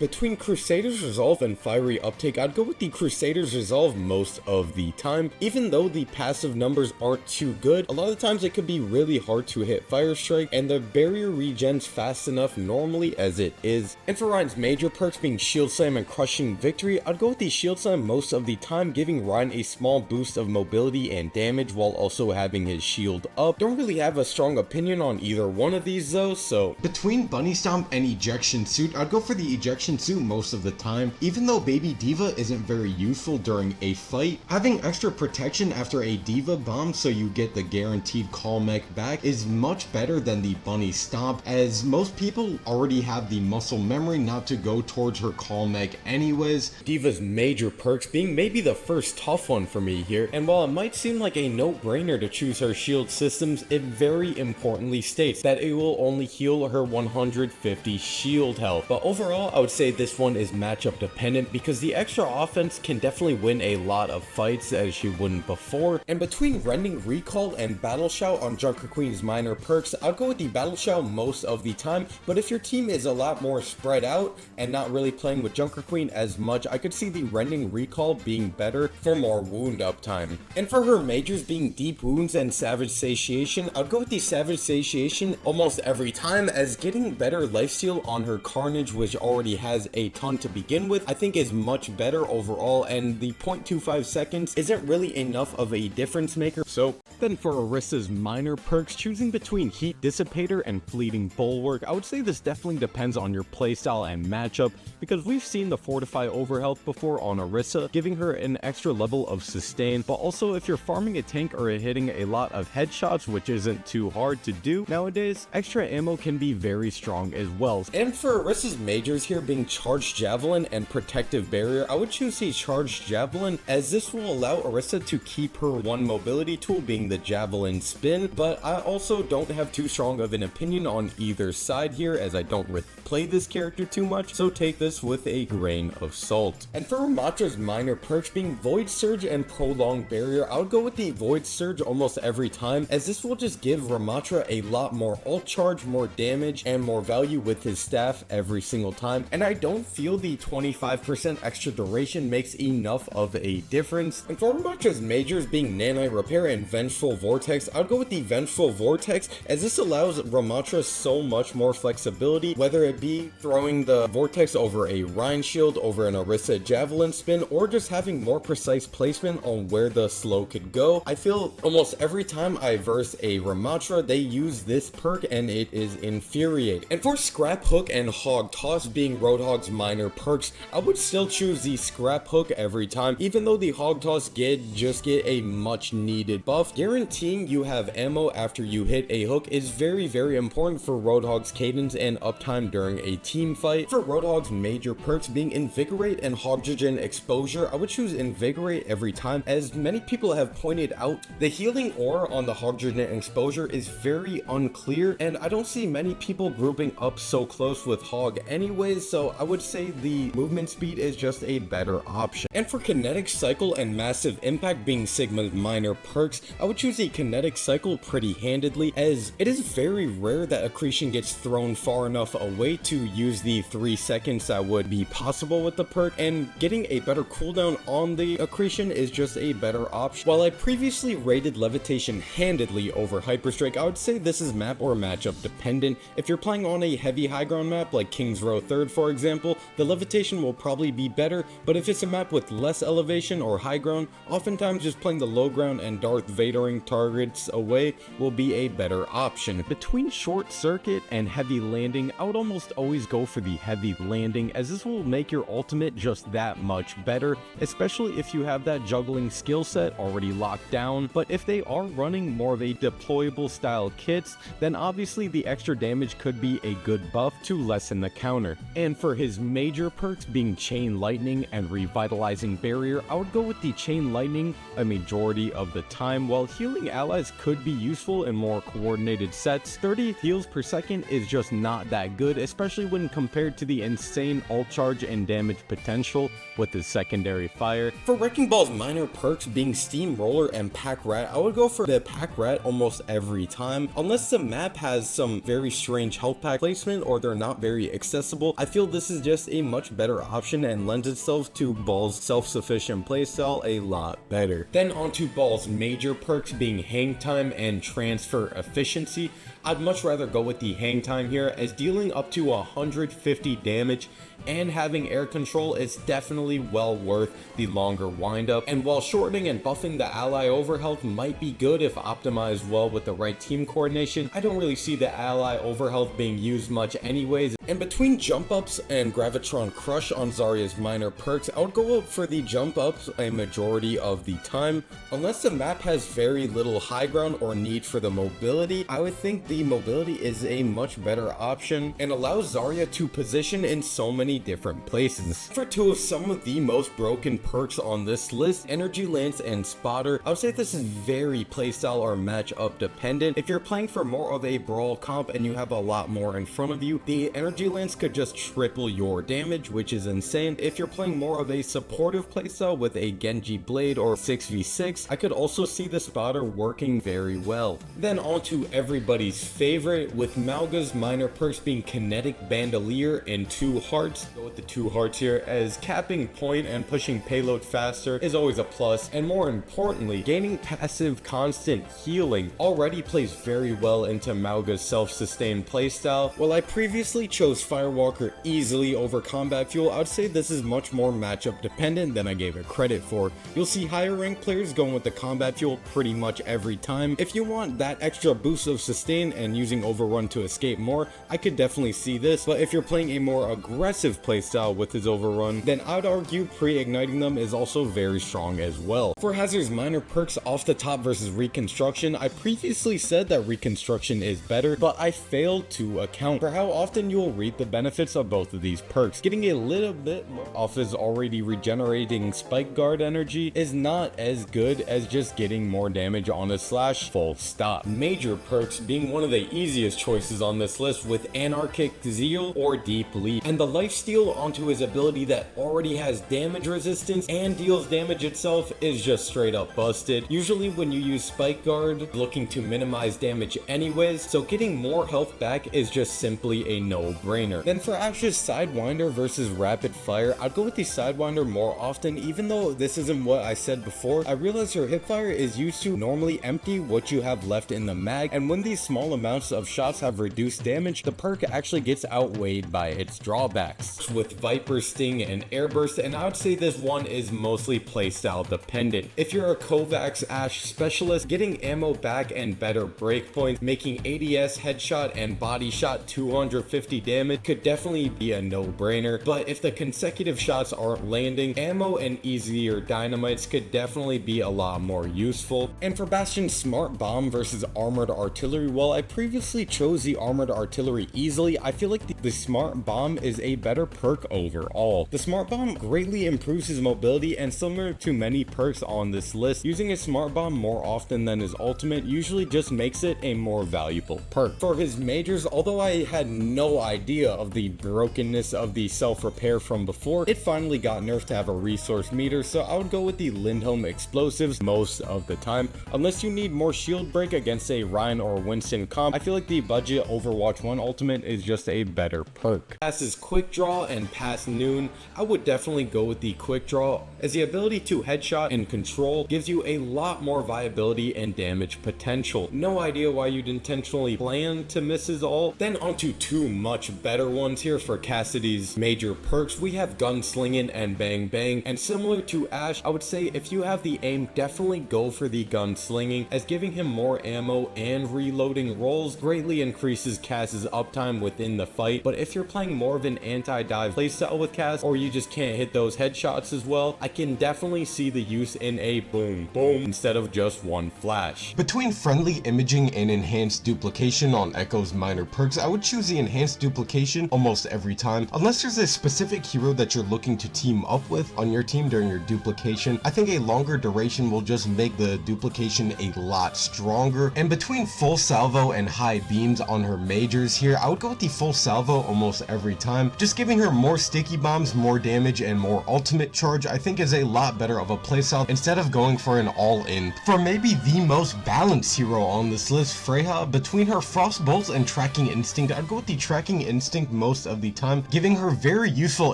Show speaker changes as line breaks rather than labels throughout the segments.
Between Crusader's Resolve and Fiery Uptake, I'd go with the Crusader's Resolve most of the time. Even though the passive numbers aren't too good, a lot of times it could be really hard to hit Fire Strike, and the barrier regens fast enough normally as it is. And for Rein's major perks being Shield Slam and Crushing Victory, I'd go with the Shield Slam most of the time, giving Rein a small boost of mobility and damage while also having his shield up. Don't really have a strong opinion on either one of these though, so
between Bunny Stomp and Ejection Suit, I'd go for the Ejection Suit most of the time. Even though Baby D.Va isn't very useful during a fight, having extra protection after a D.Va bomb so you get the guaranteed call mech back is much better than the Bunny Stomp, as most people already have the muscle memory not to go towards her call mech anyways.
D.Va's major perks being maybe the first tough one for me here, and while it might seem like a no-brainer to choose her shield systems, it very importantly states that it will only heal her 150 shield health. But overall, I would say this one is matchup dependent because the extra offense can definitely win a lot of fights as she wouldn't before. And between Rending Recall and Battle Shout on Junker Queen's minor perks, I'll go with the Battle Shout most of the time, but if your team is a lot more spread out and not really playing with Junker Queen as much, I could see the Rending Recall being better for more wound uptime. And for her majors being Deep Wounds and Savage Satiation, I'd go with the Savage Satiation almost every time, as getting better lifesteal on her Carnage, which already has a ton to begin with, I think is much better overall, and the 0.25 seconds isn't really enough of a difference maker. So then for Orisa's minor perks, choosing between Heat Dissipator and Fleeting Bulwark, I would say this definitely depends on your playstyle and matchup, because we've seen the Fortify Overhealth before on Orisa, giving her an extra level of sustain, but also if you're farming a tank or hitting a lot of headshots, which isn't too hard to do nowadays, extra ammo can be very strong as well. And for Orisa's majors here being Charged Javelin and Protective Barrier, I would choose the Charged Javelin, as this will allow Orisa to keep her one mobility tool being the Javelin Spin, but I also don't have too strong of an opinion on either side here, as I don't really play this character too much, so take this with a grain of salt. And for Ramattra's minor perks being Void Surge and Prolonged Barrier, I would go with the Void Surge almost every time, as this will just give Ramattra a lot more ult charge, more damage, and more value with his staff every single time, and I don't feel the 25% extra duration makes enough of a difference. And for Ramattra's majors being Nanite Repair and Vengeful Vortex, I'd go with the Vengeful Vortex, as this allows Ramattra so much more flexibility, whether it be throwing the Vortex over a Rein shield, over an Orisa Javelin Spin, or just having more precise placement on where the slow could go. I feel almost every time I verse a Ramattra, they use this perk and it is infuriating. And for Scrap Hook and Hog Toss being Roadhog's minor perks, I would still choose the Scrap Hook every time, even though the Hog Toss just get a much needed buff. Guaranteeing you have ammo after you hit a hook is very important for Roadhog's cadence and uptime during a team fight. For Roadhog's major perks being Invigorate and Hydrogen Exposure, I would choose Invigorate every time, as many people have pointed out the healing aura on the Hydrogen Exposure is very unclear, and I don't see many people grouping up so close with Hog anyways, so I would say the movement speed is just a better option. And for Kinetic Cycle and Massive Impact being Sigma's minor perks, I would choose the Kinetic Cycle pretty handedly, as it is very rare that Accretion gets thrown far enough away to use the 3 seconds that would be possible with the perk, and getting a better cooldown on the Accretion is just a better option. While I previously rated Levitation handedly over Hyperstrike, I would say this is map or matchup dependent. If you're playing on a heavy high ground map like King's Row 3rd for example, the Levitation will probably be better, but if it's a map with less elevation or high ground, oftentimes just playing the low ground and Darth Vadering targets away will be a better option. Between Short Circuit and Heavy Landing, I would almost always go for the Heavy Landing, as this will make your ultimate just that much better, especially if you have that juggling skill set already locked down. But if they are running more of a deployable style kits, then obviously the extra damage could be a good buff to lessen the counter. And for his major perks being Chain Lightning and Revitalizing Barrier, I would go with the Chain Lightning a majority of the time, while healing allies could be useful in more coordinated sets, 30 heals per second is just not that good, especially when compared to the insane ult charge and damage potential with his secondary fire. For Wrecking Ball's minor perks being Steamroller and Pack Rat, I would go for the Pack Rat almost every time. Unless the map has some very strange health pack placement or they're not very accessible, I feel this is just a much better option and lends itself to Ball's self-sufficient playstyle a lot better. Then onto Ball's major perks being Hang Time and Transfer Efficiency. I'd much rather go with the Hang Time here, as dealing up to 150 damage and having air control is definitely well worth the longer windup. And while shortening and buffing the ally overhealth might be good if optimized well with the right team coordination, I don't really see the ally overhealth being used much anyways. And between jump ups and Gravitron Crush on Zarya's minor perks, I would go up for the jump ups a majority of the time. Unless the map has very little high ground or need for the mobility, I would think the mobility is a much better option and allows Zarya to position in so many different places. For two of some of the most broken perks on this list, Energy Lance and Spotter, I would say this is very playstyle or matchup dependent. If you're playing for more of a brawl comp and you have a lot more in front of you, the Energy Lance could just triple your damage, which is insane. If you're playing more of a supportive playstyle with a Genji Blade or 6v6, I could also see the Spotter working very well. Then on to everybody's favorite, with Mauga's minor perks being Kinetic Bandolier and 2 Hearts. Go with the 2 Hearts here, as capping point and pushing payload faster is always a plus, and more importantly, gaining passive constant healing already plays very well into Mauga's self-sustained playstyle. While I previously chose Firewalker easily over Combat Fuel, I would say this is much more matchup dependent than I gave it credit for. You'll see higher ranked players going with the Combat Fuel pretty much every time. If you want that extra boost of sustain and using Overrun to escape more, I could definitely see this, but if you're playing a more aggressive playstyle with his Overrun, then I'd argue pre-igniting them is also very strong as well. For Hazard's minor perks off the top versus Reconstruction, I previously said that Reconstruction is better, but I failed to account for how often you'll reap the benefits of both of these perks. Getting a little bit more off his already regenerating Spike Guard energy is not as good as just getting more damage on a slash, full stop. Major perks being one of the easiest choices on this list, with Anarchic Zeal or Deep Leap, and the lifesteal onto his ability that already has damage resistance and deals damage itself is just straight up busted. Usually when you use Spike Guard, looking to minimize damage anyways, so getting more health back is just simply a no-brainer. Then for Ashe's Sidewinder versus Rapid Fire, I'd go with the Sidewinder more often. Even though this isn't what I said before, I realize your hipfire is used to normally empty what you have left in the mag, and when these small amounts of shots have reduced damage, the perk actually gets outweighed by its drawbacks. With Viper Sting and Air Burst, and I would say this one is mostly playstyle dependent. If you're a Kovacs Ashe specialist, getting ammo back and better breakpoints, making ADS headshot and body shot 250 damage could definitely be a no-brainer, but if the consecutive shots aren't landing, ammo and easier dynamites could definitely be a lot more useful. And for Bastion's Smart Bomb versus Armored Artillery, while I previously chose the Armored Artillery easily, I feel like the Smart Bomb is a better perk overall. The Smart Bomb greatly improves his mobility, and similar to many perks on this list, using a Smart Bomb more often than his ultimate usually just makes it a more valuable perk. For his majors, although I had no idea of the brokenness of the self-repair from before, it finally got nerfed to have a resource meter, so I would go with the Lindholm Explosives most of the time. Unless you need more shield break against a Ryan or Winston comp, I feel like the budget Overwatch 1 ultimate is just a better perk. Past his Quick Draw and past Noon, I would definitely go with the Quick Draw, as the ability to headshot and control gives you a lot more viability and damage potential. No idea why you'd intentionally plan to miss his ult. Then onto two much better ones here for Cassidy's major perks. We have Gunslinging and Bang Bang, and similar to Ashe, I would say if you have the aim, definitely go for the Gunslinging, as giving him more ammo and reloading rolls greatly increases Cass's uptime within the fight. But if you're playing more of an anti-dive playstyle with Cass, or you just can't hit those headshots as well, I can definitely see the use in a boom boom instead of just one flash.
Between Friendly Imaging and Enhanced Duplication on Echo's minor perks, I would choose the Enhanced Duplication almost every time. Unless there's a specific hero that you're looking to team up with on your team during your duplication, I think a longer duration will just make the duplication duplication a lot stronger. And between full salvo and high beams on her majors here, I would go with the full salvo almost every time. Just giving her more sticky bombs, more damage, and more ultimate charge I think is a lot better of a playstyle instead of going for an all-in. For maybe the most balanced hero on this list, Freja, between her frost bolts and tracking instinct, I'd go with the tracking instinct most of the time, giving her very useful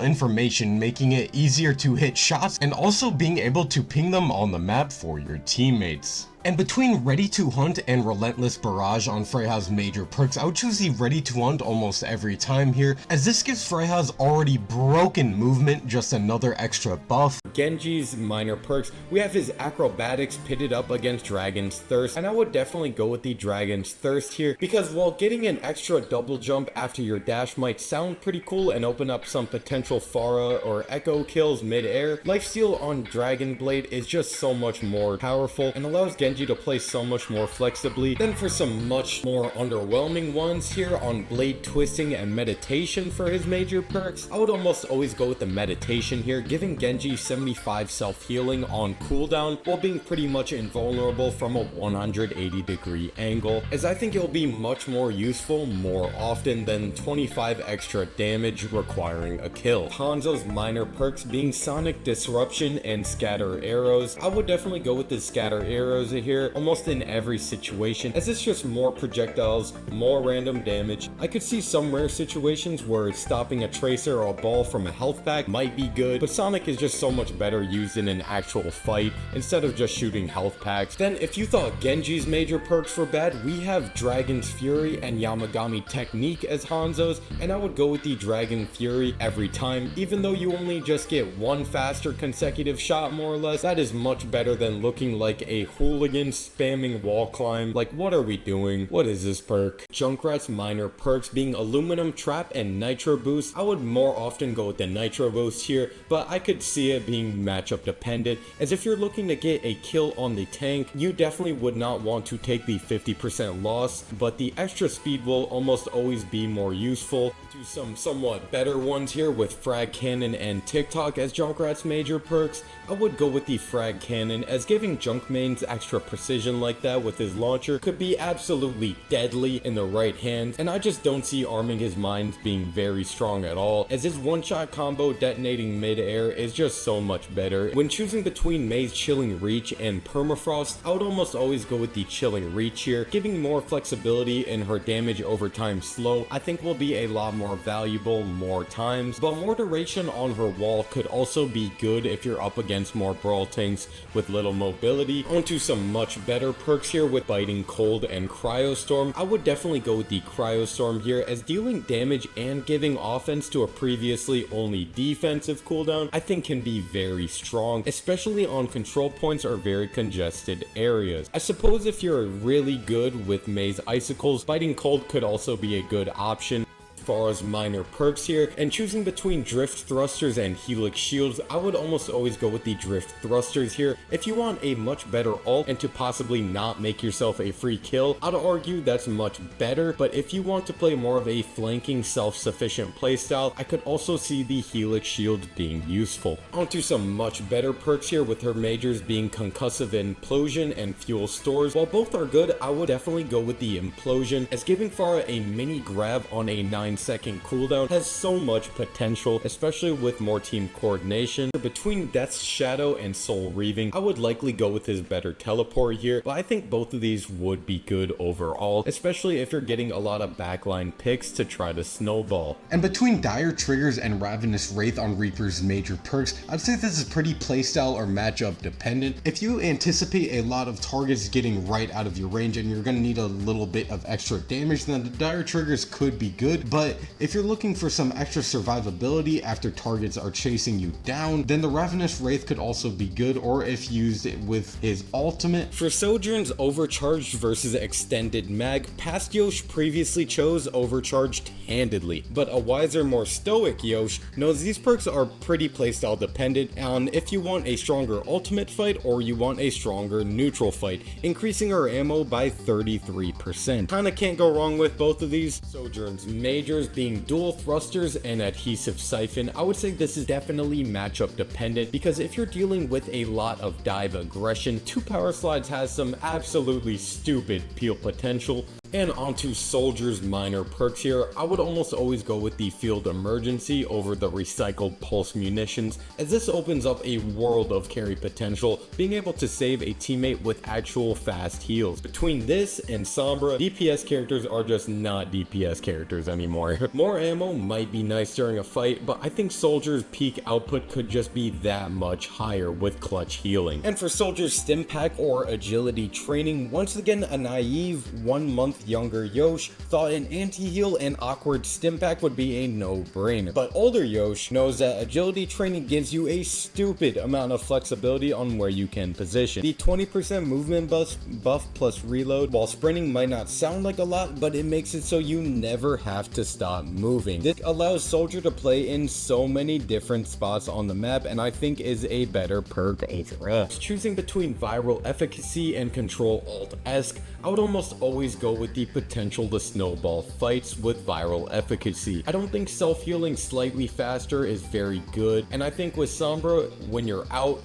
information, making it easier to hit shots and also being able to ping them on the map for your teammates. And between Ready to Hunt and Relentless Barrage on Freja's major perks, I would choose the Ready to Hunt almost every time here, as this gives Freja's already broken movement just another extra buff.
Genji's minor perks, we have his acrobatics pitted up against Dragon's Thirst, and I would definitely go with the Dragon's Thirst here, because while getting an extra double jump after your dash might sound pretty cool and open up some potential Pharah or Echo kills mid-air, Lifesteal on Dragon Blade is just so much more powerful and allows Genji to play so much more flexibly. Then for some much more underwhelming ones here on Blade Twisting and Meditation for his major perks, I would almost always go with the Meditation here, giving Genji 75 self-healing on cooldown while being pretty much invulnerable from a 180-degree angle, as I think it'll be much more useful more often than 25 extra damage requiring a kill. Hanzo's minor perks being Sonic Disruption and Scatter Arrows, I would definitely go with the Scatter Arrows here almost in every situation, as it's just more projectiles, more random damage. I could see some rare situations where stopping a tracer or a ball from a health pack might be good, but Sonic is just so much better used in an actual fight instead of just shooting health packs. Then if you thought Genji's major perks were bad, we have Dragon's Fury and Yamagami Technique as Hanzo's, and I would go with the Dragon Fury every time, even though you only just get one faster consecutive shot more or less. That is much better than looking like a hooligan spamming wall climb. Like, what are we doing? What is this perk? Junkrat's minor perks being Aluminum Trap and Nitro Boost. I would more often go with the Nitro Boost here, but I could see it being matchup dependent, as if you're looking to get a kill on the tank, you definitely would not want to take the 50% loss, but the extra speed will almost always be more useful. To some somewhat better ones here with Frag Cannon and TikTok as Junkrat's major perks, I would go with the Frag Cannon, as giving junk mains extra precision like that with his launcher could be absolutely deadly in the right hand, and I just don't see arming his mines being very strong at all, as his one-shot combo detonating mid-air is just so much better. When choosing between Mei's Chilling Reach and Permafrost, I would almost always go with the Chilling Reach here, giving more flexibility in her damage over time slow. I think will be a lot more valuable more times, but more duration on her wall could also be good if you're up against more brawl tanks with little mobility. Onto some much better perks here with Biting Cold and Cryostorm. I would definitely go with the Cryostorm here, as dealing damage and giving offense to a previously only defensive cooldown I think can be very strong, especially on control points or very congested areas. I suppose if you're really good with Mei's Icicles, Biting Cold could also be a good option. Pharah's minor perks here, and choosing between Drift Thrusters and Helix Shields, I would almost always go with the Drift Thrusters here. If you want a much better ult and to possibly not make yourself a free kill, I'd argue that's much better, but if you want to play more of a flanking self-sufficient playstyle, I could also see the Helix Shield being useful. Onto some much better perks here with her majors being Concussive Implosion and Fuel Stores. While both are good, I would definitely go with the Implosion, as giving Pharah a mini grab on a 9-second cooldown has so much potential, especially with more team coordination. Between Death's Shadow and Soul Reaving, I would likely go with his better teleport here, but I think both of these would be good overall, especially if you're getting a lot of backline picks to try to snowball.
And between Dire Triggers and Ravenous Wraith on Reaper's major perks, I'd say this is pretty playstyle or matchup dependent. If you anticipate a lot of targets getting right out of your range and you're going to need a little bit of extra damage, then the Dire Triggers could be good, but if you're looking for some extra survivability after targets are chasing you down, then the Ravenous Wraith could also be good, or if used with his ultimate.
For Sojourn's Overcharged versus Extended Mag, past Yosh previously chose Overcharged handedly, but a wiser, more stoic Yosh knows these perks are pretty playstyle dependent on if you want a stronger ultimate fight or you want a stronger neutral fight, increasing her ammo by 33%. Kinda can't go wrong with both of these. Sojourn's major majors being dual thrusters and adhesive siphon, I would say this is definitely matchup dependent, because if you're dealing with a lot of dive aggression, 2 power slides has some absolutely stupid peel potential. And onto Soldier's minor perks here, I would almost always go with the Field Emergency over the recycled pulse munitions, as this opens up a world of carry potential, being able to save a teammate with actual fast heals. Between this and Sombra, DPS characters are just not DPS characters anymore. More ammo might be nice during a fight, but I think Soldier's peak output could just be that much higher with clutch healing. And for Soldier's stim pack or agility training, once again a naive 1 month younger Yosh thought an anti-heal and awkward stim pack would be a no-brainer. But older Yosh knows that agility training gives you a stupid amount of flexibility on where you can position. The 20% movement buff plus reload while sprinting might not sound like a lot, but it makes it so you never have to stop moving. This allows Soldier to play in so many different spots on the map, and I think is a better perk overall. Choosing between viral efficacy and control alt-esque, I would almost always go with the potential to snowball fights with viral efficacy. I don't think self-healing slightly faster is very good, and I think with Sombra, when you're out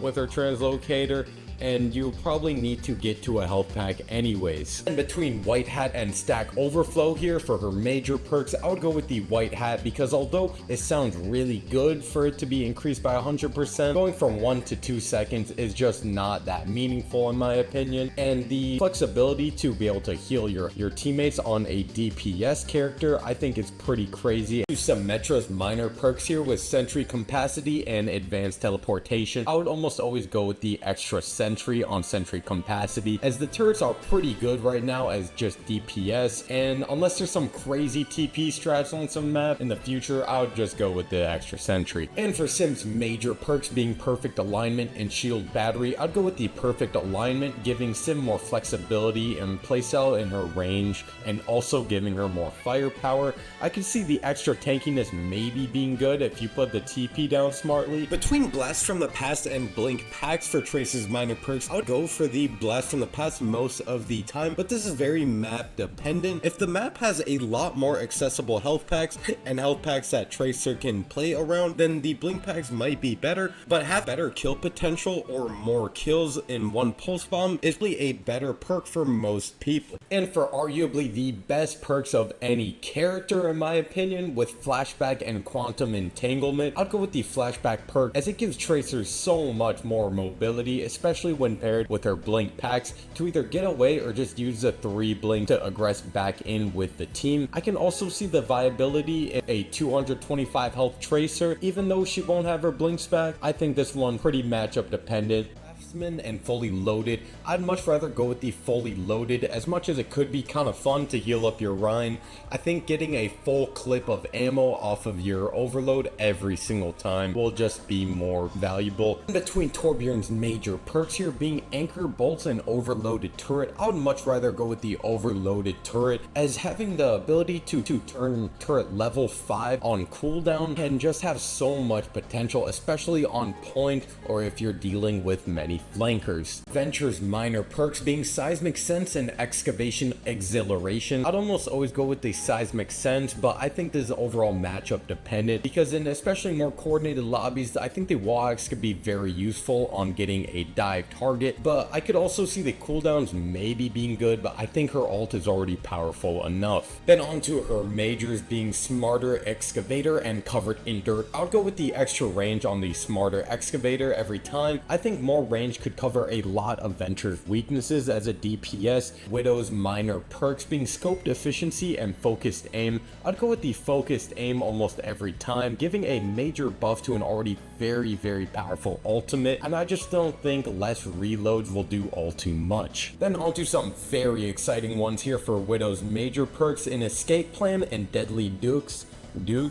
with her translocator, and you probably need to get to a health pack anyways. And between White Hat and Stack Overflow here for her major perks, I would go with the White Hat, because although it sounds really good for it to be increased by 100%, going from 1 to 2 seconds is just not that meaningful in my opinion, and the flexibility to be able to heal your teammates on a DPS character I think is pretty crazy. Symmetra's minor perks here with Sentry Capacity and Advanced Teleportation, I would almost always go with the extra Sentry on Sentry Capacity, as the turrets are pretty good right now as just DPS, and unless there's some crazy TP strats on some map in the future, I would just go with the extra Sentry. And for Sim's major perks being Perfect Alignment and Shield Battery, I'd go with the Perfect Alignment, giving Sim more flexibility and playstyle in her range, and also giving her more firepower. I can see the extra tankiness maybe being good if you put the TP down smartly. Between Blast from the Past and Blink packs for Trace's minor perks, I would go for the Blast from the Past most of the time, but this is very map dependent. If the map has a lot more accessible health packs and health packs that Tracer can play around, then the Blink packs might be better, but have better kill potential or more kills in one pulse bomb is really a better perk for most people. And for arguably the best perks of any character in my opinion, with Flashback and Quantum Entanglement, I'd go with the Flashback perk, as it gives Tracer so much more mobility, especially when paired with her Blink packs, to either get away or just use the 3 Blink to aggress back in with the team. I can also see the viability in a 225 health Tracer, even though she won't have her Blinks back. I think this one pretty matchup dependent. And fully loaded, I'd much rather go with the fully loaded. As much as it could be kind of fun to heal up your Rein, I think getting a full clip of ammo off of your overload every single time will just be more valuable. In between Torbjorn's major perks here being Anchor Bolts and Overloaded Turret, I would much rather go with the Overloaded Turret, as having the ability to turn turret level 5 on cooldown can just have so much potential, especially on point or if you're dealing with many flankers. Venture's minor perks being Seismic Sense and Excavation Exhilaration, I'd almost always go with the Seismic Sense, but I think this is overall matchup dependent, because in especially more coordinated lobbies, I think the wall axe could be very useful on getting a dive target, but I could also see the cooldowns maybe being good, but I think her ult is already powerful enough. Then on to her majors being Smarter Excavator and Covered in Dirt, I'll go with the extra range on the Smarter Excavator every time. I think more range could cover a lot of Venture's weaknesses as a DPS. Widow's minor perks being Scoped Efficiency and Focused Aim, I'd go with the Focused Aim almost every time, giving a major buff to an already very powerful ultimate, and I just don't think less reloads will do all too much. Then onto some very exciting ones here for Widow's major perks in Escape Plan and Deadly Dukes. I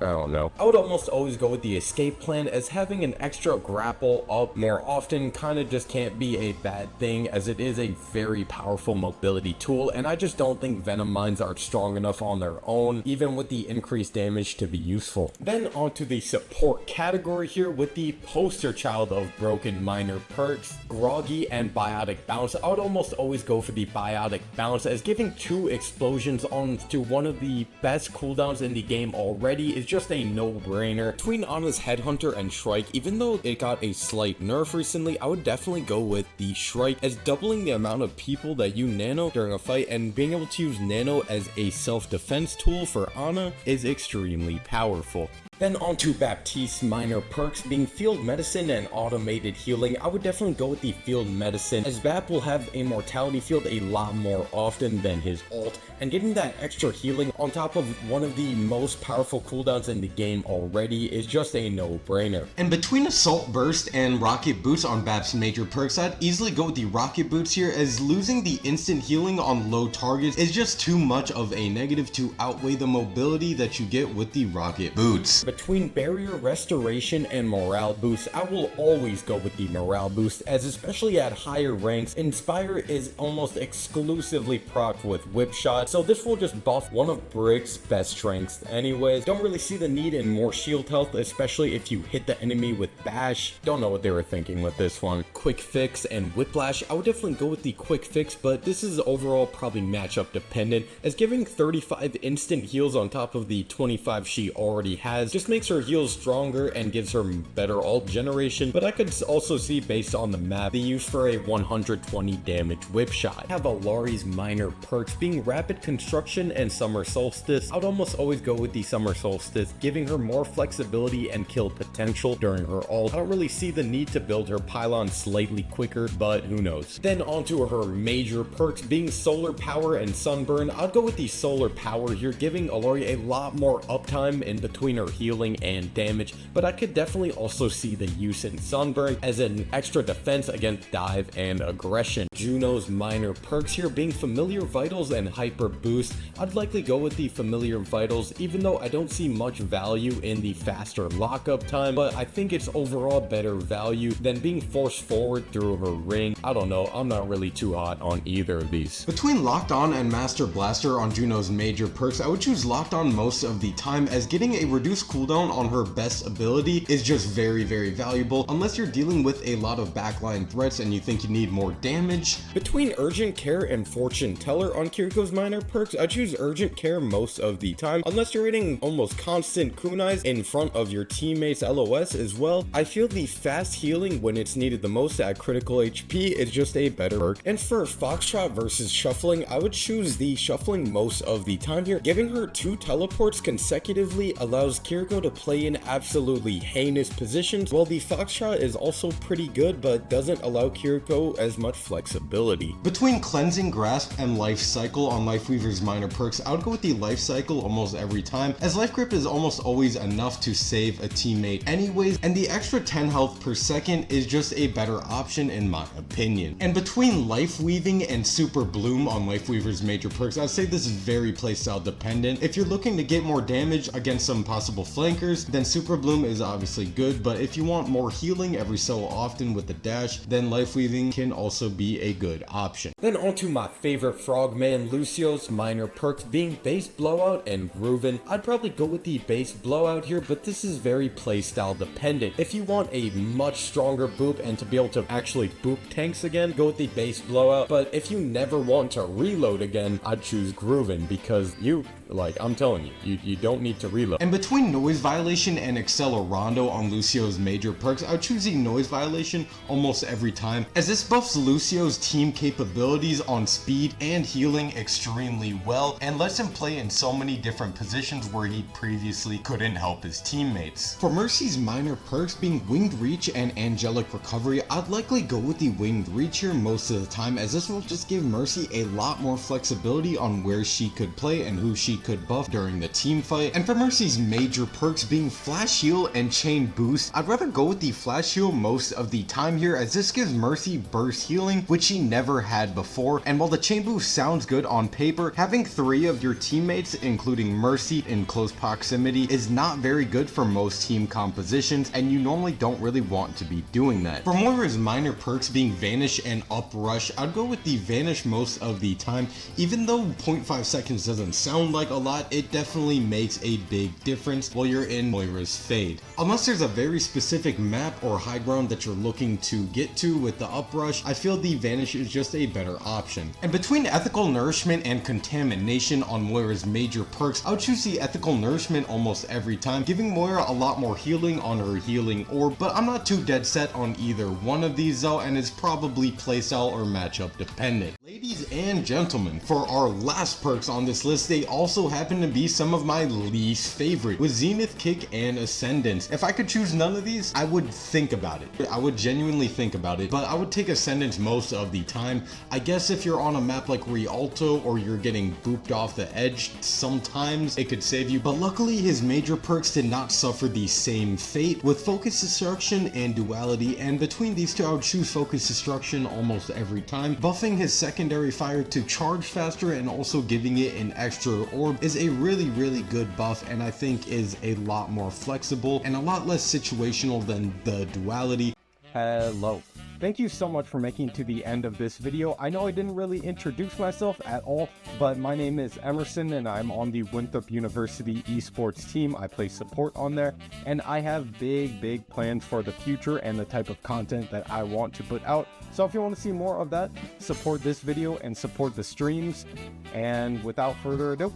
don't know. I would almost always go with the escape plan, as having an extra grapple up more often kind of just can't be a bad thing, as it is a very powerful mobility tool, and I just don't think Venom Mines are strong enough on their own, even with the increased damage, to be useful. Then onto the support category here with the poster child of broken minor perks, Groggy and Biotic Bounce. I would almost always go for the Biotic Bounce, as giving 2 explosions onto one of the best cooldowns in the game already is just a no-brainer. Between Ana's Headhunter and Shrike, even though it got a slight nerf recently, I would definitely go with the Shrike, as doubling the amount of people that you nano during a fight and being able to use nano as a self-defense tool for Ana is extremely powerful. Then onto Baptiste's minor perks, being Field Medicine and Automated Healing. I would definitely go with the Field Medicine, as Bap will have a Mortality Field a lot more often than his ult, and getting that extra healing on top of one of the most powerful cooldowns in the game already is just a no-brainer.
And between Assault Burst and Rocket Boots on Bap's major perks, I'd easily go with the Rocket Boots here, as losing the instant healing on low targets is just too much of a negative to outweigh the mobility that you get with the Rocket Boots.
Between Barrier Restoration and Morale Boost, I will always go with the Morale Boost, as especially at higher ranks, Inspire is almost exclusively proc with Whip Shot, so this will just buff one of Brick's best strengths anyways. Don't really see the need in more shield health, especially if you hit the enemy with Bash. Don't know what they were thinking with this one. Quick Fix and Whiplash, I would definitely go with the Quick Fix, but this is overall probably matchup dependent, as giving 35 instant heals on top of the 25 she already has just makes her heals stronger and gives her better ult generation, but I could also see, based on the map, the use for a 120 damage whip shot. I have Illari's minor perks, being Rapid Construction and Summer Solstice. I would almost always go with the Summer Solstice, giving her more flexibility and kill potential during her ult. I don't really see the need to build her pylon slightly quicker, but who knows. Then onto her major perks, being Solar Power and Sunburn. I'd go with the Solar Power here, giving Illari a lot more uptime in between her healing and damage, but I could definitely also see the use in Sunburn as an extra defense against dive and aggression. Juno's minor perks here, being Familiar Vitals and Hyper Boost. I'd likely go with the Familiar Vitals, even though I don't see much value in the faster lockup time, but I think it's overall better value than being forced forward through her ring. I don't know, I'm not really too hot on either of these.
Between Locked On and Master Blaster on Juno's major perks, I would choose Locked On most of the time, as getting a reduced cooldown on her best ability is just very valuable, unless you're dealing with a lot of backline threats and you think you need more damage.
Between Urgent Care and Fortune Teller on Kiriko's minor perks, I choose Urgent Care most of the time, unless you're hitting almost constant kunais in front of your teammates' LOS as well. I feel the fast healing when it's needed the most at critical HP is just a better perk. And for Foxtrot versus Shuffling, I would choose the Shuffling most of the time here. Giving her 2 teleports consecutively allows Kiriko to play in absolutely heinous positions, while the Foxtrot is also pretty good but doesn't allow Kiriko as much flexibility.
Between Cleansing Grasp and Life Cycle on Lifeweaver's minor perks, I would go with the Life Cycle almost every time, as Life Grip is almost always enough to save a teammate anyways, and the extra 10 health per second is just a better option in my opinion. And between Life Weaving and Super Bloom on Lifeweaver's major perks, I'd say this is very playstyle dependent. If you're looking to get more damage against some possible flankers, then Super Bloom is obviously good, but if you want more healing every so often with the dash, then Life Weaving can also be a good option.
Then onto my favorite frogman, Lucio's minor perks, being Base Blowout and Groovin. I'd probably go with the Base Blowout here, but this is very playstyle dependent. If you want a much stronger boop and to be able to actually boop tanks again, go with the Base Blowout, but if you never want to reload again, I'd choose Groovin, because I'm telling you, you don't need to reload.
And between Noise Violation and Accelerando on Lucio's major perks, I would choose the Noise Violation almost every time, as this buffs Lucio's team capabilities on speed and healing extremely well, and lets him play in so many different positions where he previously couldn't help his teammates. For Mercy's minor perks, being Winged Reach and Angelic Recovery, I'd likely go with the Winged Reach here most of the time, as this will just give Mercy a lot more flexibility on where she could play and who she could buff during the team fight. And for Mercy's major perks being Flash Heal and Chain Boost, I'd rather go with the Flash Heal most of the time here, as this gives Mercy burst healing, which she never had before. And while the Chain Boost sounds good on paper, having 3 of your teammates, including Mercy, in close proximity is not very good for most team compositions, and you normally don't really want to be doing that. For Moira's minor perks being Vanish and Uprush, I'd go with the Vanish most of the time. Even though 0.5 seconds doesn't sound like a lot, it definitely makes a big difference while you're in Moira's Fade. Unless there's a very specific map or high ground that you're looking to get to with the Uprush, I feel the Vanish is just a better option. And between Ethical Nourishment and Contamination on Moira's major perks, I would choose the Ethical Nourishment almost every time, giving Moira a lot more healing on her healing orb, but I'm not too dead set on either one of these though, and it's probably playstyle or matchup dependent. Ladies and gentlemen, for our last perks on this list, they also happen to be some of my least favorite, with Zenith Kick and Ascendance. If I could choose none of these, I would think about it. I would genuinely think about it, but I would take Ascendance most of the time. I guess if you're on a map like Rialto or you're getting booped off the edge, sometimes it could save you, but luckily his major perks did not suffer the same fate with Focus Destruction and Duality, and between these two I would choose Focus Destruction almost every time. Buffing his secondary fire to charge faster and also giving it an extra orb is a really good buff, and I think is a lot more flexible and a lot less situational than the Duality.
Hello. Thank you so much for making it to the end of this video. I know I didn't really introduce myself at all, but my name is Emerson and I'm on the Winthrop University esports team. I play support on there, and I have big plans for the future and the type of content that I want to put out. So if you want to see more of that, support this video and support the streams. And without further ado,